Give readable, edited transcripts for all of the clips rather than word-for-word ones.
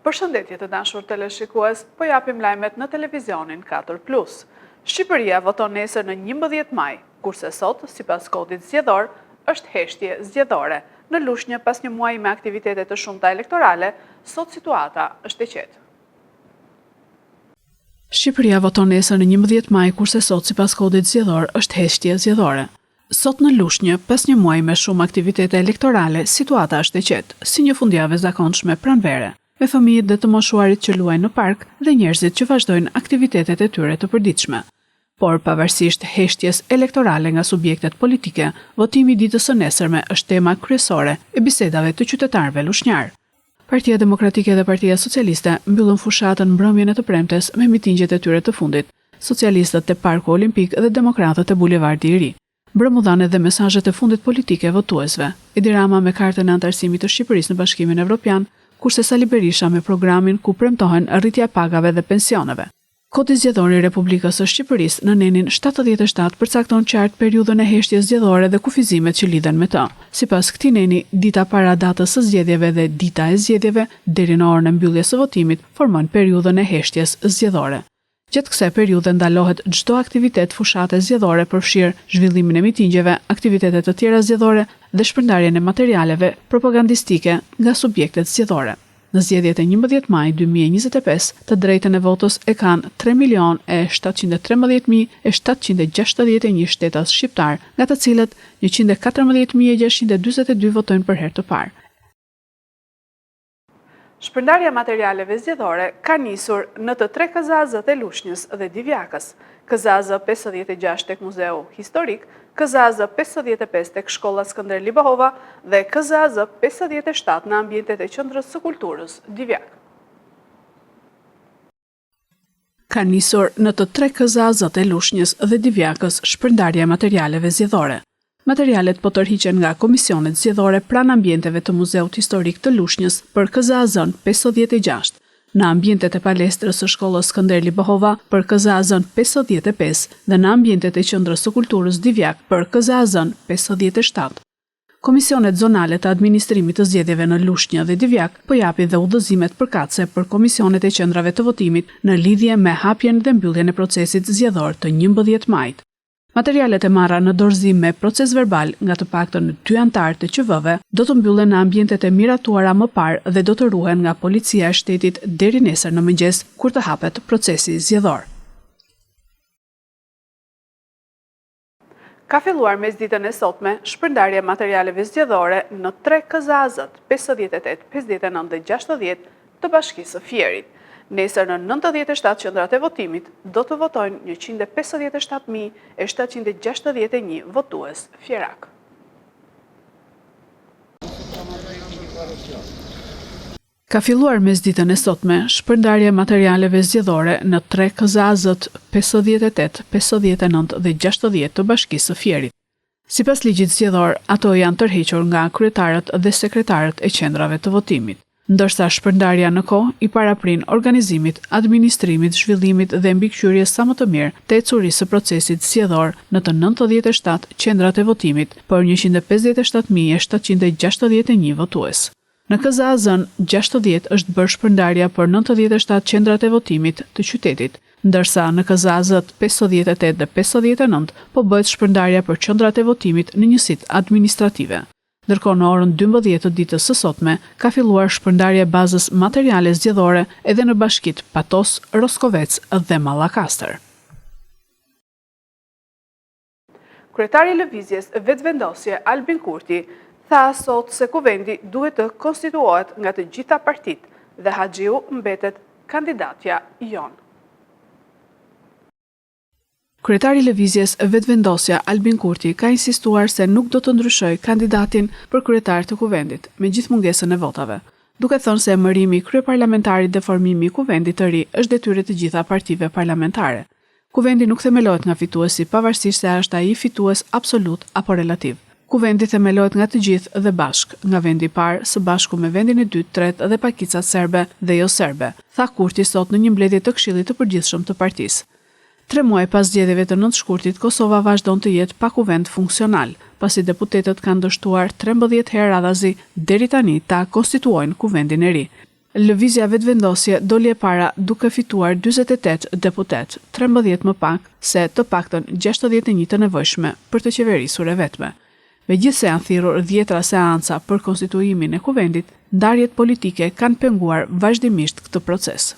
Përshëndetje të dashur teleshikues, po japim lajmet në televizionin 4+. Shqipëria voton nesër në 11 maj, kurse sot, sipas kodit zgjedhor, është heshtje zgjedhore. Në Lushnjë, pas një muaji me aktivitete të shumta elektorale, sot situata është e qetë. Shqipëria voton nesër në 11 maj, kurse sot, sipas kodit zgjedhor, është heshtje zgjedhore. Sot në Lushnjë, pas një muaji me shumë aktivitete elektorale, situata është e qetë, si një fundjavë zakonshme pranvere, me fëmijët dhe të moshuarit që luajnë në park dhe njerëzit që vazhdojnë aktivitetet e tyre të përditshme. Por pavarësisht heshtjes elektorale nga subjektet politike, votimi ditës së nesërme është tema kryesore e bisedave të qytetarëve lushnjar. Partia Demokratike dhe Partia Socialiste mbyllën fushatën mbrëmjen e të premtes me mitingjet e tyre të fundit, socialistët te Parku Olimpik dhe demokratët te Bulevardi i Ri. Mbrëmudhanë edhe mesazhet e fundit politike votuesve. Edi Rama me kartën e antarësimit të Shqipërisë në Bashkimin Evropian, kurse Sali Berisha me programin ku premtohen rritja e pagave dhe pensioneve. Kodi zgjedhor i Republikës së Shqipërisë në nenin 77 përcakton qartë periudhën e heshtjes zgjedhore dhe kufizimet që lidhen me të. Sipas këtij neni, dita para datës së zgjedhjeve dhe dita e zgjedhjeve deri në orën e mbylljes së votimit formojnë periudhën e heshtjes zgjedhore. Gjatë kësaj periudhe ndalohet çdo aktivitet fushate zgjedhore, përfshirë zhvillimin e mitingjeve, aktivitete të tjera zgjedhore dhe shpërndarjen e materialeve propagandistike nga subjektet zgjedhore. Në zgjedhjet e 11 maj 2025, të drejtën e votës e kanë 3.713.761 shtetas shqiptar, nga të cilët 114.642 votojnë për herë të parë. Shpërndarja materialeve zgjedhore ka nisur në të 3 KZ-të e Lushnjës dhe Divjakës, KZ 56 tek Muzeu Historik, KZ 55 tek Shkolla Skënder Libohova dhe KZ 57 në ambientet e Qendrës së Kulturës Divjak. Ka nisur në të 3 KZ-të e Lushnjës dhe Divjakës shpërndarja e materialeve zgjedhore. Materialet po tërhiqen nga komisionet zgjedhore pranë ambienteve të Muzeut Historik të Lushnjës për KZ 56, në ambientet e palestrës së Shkollës Skënder Libohova për KZ 55 dhe në ambientet e Qendrës së Kulturës Divjak për KZ 57. Komisionet zonale të administrimit të zgjedhjeve në Lushnjë dhe Divjak po japi dhe udhëzimet përkatëse për komisionet e qendrave të votimit në lidhje me hapjen dhe mbylljen e procesit zgjedhor të 11 majit. Materialet e marra në dorëzim me proces verbal nga të paktën 2 anëtarë të QV-ve do të mbyllen në ambientet e miratuara më parë dhe do të ruhen nga policia e shtetit deri nesër në mëngjes kur të hapet procesi zgjedhor. Ka filluar mesditën e sotme shpërndarja e materialeve zgjedhore në 3 KZ-t 58, 59 dhe 60 të Bashkisë së Fierit. Nesër në 97 qendrat e votimit do të votojnë 157.761 votues fierak. Ka filluar mesditën e sotme shpërndarja e materialeve zgjedhore në 3 KZ-t 58, 59 dhe 60 të Bashkisë së Fierit. Sipas ligjit zgjedhor, ato janë tërhequr nga kryetarët dhe sekretarët e qendrave të votimit. Ndërsa shpërndarja në kohë i paraprin organizimit, administrimit, zhvillimit dhe mbikëqyrjes sa më të mirë të ecurisë së procesit zgjedhor në të 97 qendrat e votimit për 157.761 votues. Në KZ 60 është bërë shpërndarja për 97 qendrat e votimit të qytetit, ndërsa në KZ 58 dhe 59 po bëhet shpërndarja për qendrat e votimit në njësitë administrative. Ndërkohë në orën 12 të ditës së sotme ka filluar shpërndarja e bazës materiale zgjedhore edhe në bashkitë Patos, Roskovec dhe Mallakastër. Kryetari i Lëvizjes Vetvendosje Albin Kurti tha sot se kuvendi duhet të konstituohet nga të gjitha partitë dhe Haxhiu mbetet kandidatja jon. Kryetari i Lëvizjes Vetvendosja Albin Kurti ka insistuar se nuk do të ndryshojë kandidatin për kryetar të kuvendit, me gjithë mungesën e votave, duke thënë se emërimi i kryeparlamentarit dhe formimi i kuvendit të ri është detyrë të gjitha partive parlamentare. Kuvendi nuk themelohet nga fituesi pavarësisht se është ai fitues absolut apo relativ. Kuvendi themelohet nga të gjithë dhe bashk, nga vendi i parë së bashku me vendin e dytë, tretë dhe pakicat serbe dhe jo serbe, tha Kurti sot në një mbledhje të Këshillit të Përgjithshëm të partisë. 3 muaj pas zgjedhjeve të 9 shkurtit, Kosova vazhdon të jetë pa kuvend funksional, pasi deputetët kanë dështuar 13 herë radhazi deri tani ta konstituojnë kuvendin e ri. Lëvizja vetëvendosje doli e para duke fituar 48 deputet, 13 më pak se të paktën 61 të nevojshme për të qeverisur e vetme. Megjithse janë thirrur 10 seanca për konstituimin e kuvendit, ndarjet politike kanë penguar vazhdimisht këtë proces.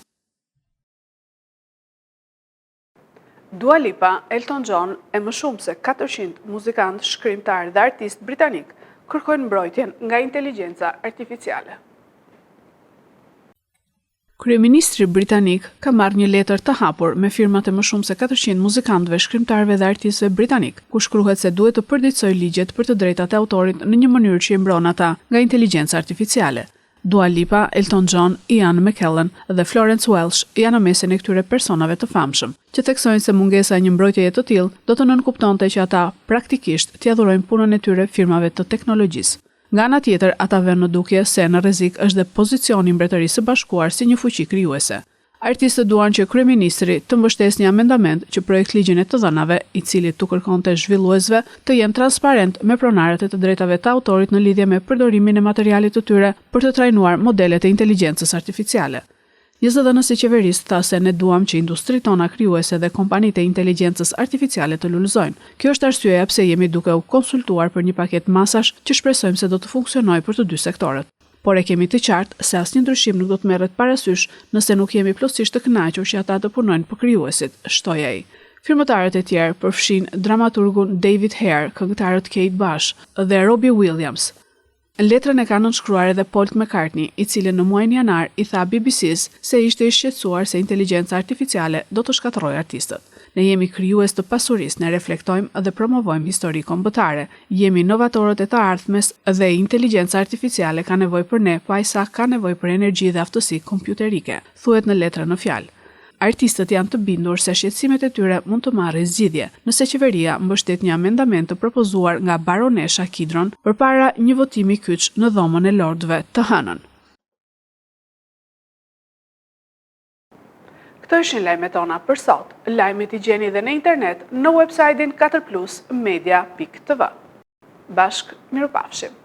Dua Lipa, Elton John e më shumë se 400 muzikantë, shkrimtarë dhe artistë britanik kërkojnë mbrojtjen nga inteligjenca artificiale. Kryeministri britanik ka marrë një letër të hapur me firmat e më shumë se 400 muzikantëve, shkrimtarëve dhe artistëve britanik, ku shkruhet se duhet të përditësojë ligjet për të drejtat e autorit në një mënyrë që i mbron ata nga inteligjenca artificiale. Dua Lipa, Elton John, Ian McKellen dhe Florence Welch janë në mesin e këtyre personave të famshëm, që theksojnë se mungesa e një mbrojtjeje të tillë do të nënkuptonte që ata praktikisht t'i adhurojnë punën e tyre firmave të teknologjisë. Nga ana tjetër, ata vënë në dukje se në rrezik është dhe pozicioni i Mbretërisë së Bashkuar si një fuqi krijuese. Artistët duan që kryeministri të mbështesë një amendament që projekt ligjin e të dhënave, i cili tu kërkonte zhvilluesve të jenë transparent me pronarët e të drejtave të autorit në lidhje me përdorimin e materialit të tyre për të trajnuar modelet e inteligjencës artificiale. Një zëdhënës i qeverisë tha se ne duam që industritë tona krijuese dhe kompanitë e inteligjencës artificiale të lullëzojnë. Kjo është arsyeja pse jemi duke u konsultuar për një paketë masash që shpresojmë se do të funksionojë për të dy sektorët. Por e kemi të qartë se asnjë ndryshim nuk do të merret parasysh nëse nuk jemi plotësisht të kënaqur që ata të punojnë për krijuesit, shtoi ai. Firmëtarët e tjerë përfshin dramaturgun David Hare, këngëtarët Kate Bush dhe Robbie Williams. Letrën e ka nënshkruar edhe Paul McCartney, i cili në muajin janar i tha BBC-s se ishte i shqetësuar se inteligjenca artificiale do të shkatërrojë artistët. Ne jemi krijues të pasurisë, ne reflektojmë dhe promovojmë histori kombëtare, jemi inovatorët e të ardhmes dhe inteligjenca artificiale ka nevojë për ne, pa sa ka nevojë për energji dhe aftësi kompjuterike, thuhet në letrën në fjalë. Artistët janë të bindur se shqetësimet e tyre mund të marrin zgjidhje, nëse qeveria mbështet një amendament të propozuar nga baronesha Kidron përpara një votimi kyç në dhomën e lordëve të hënën. Këto ishin lajmet tona për sot. Lajmet i gjeni dhe në internet në website-in 4plusmedia.tv. Bashk, mirupafshim.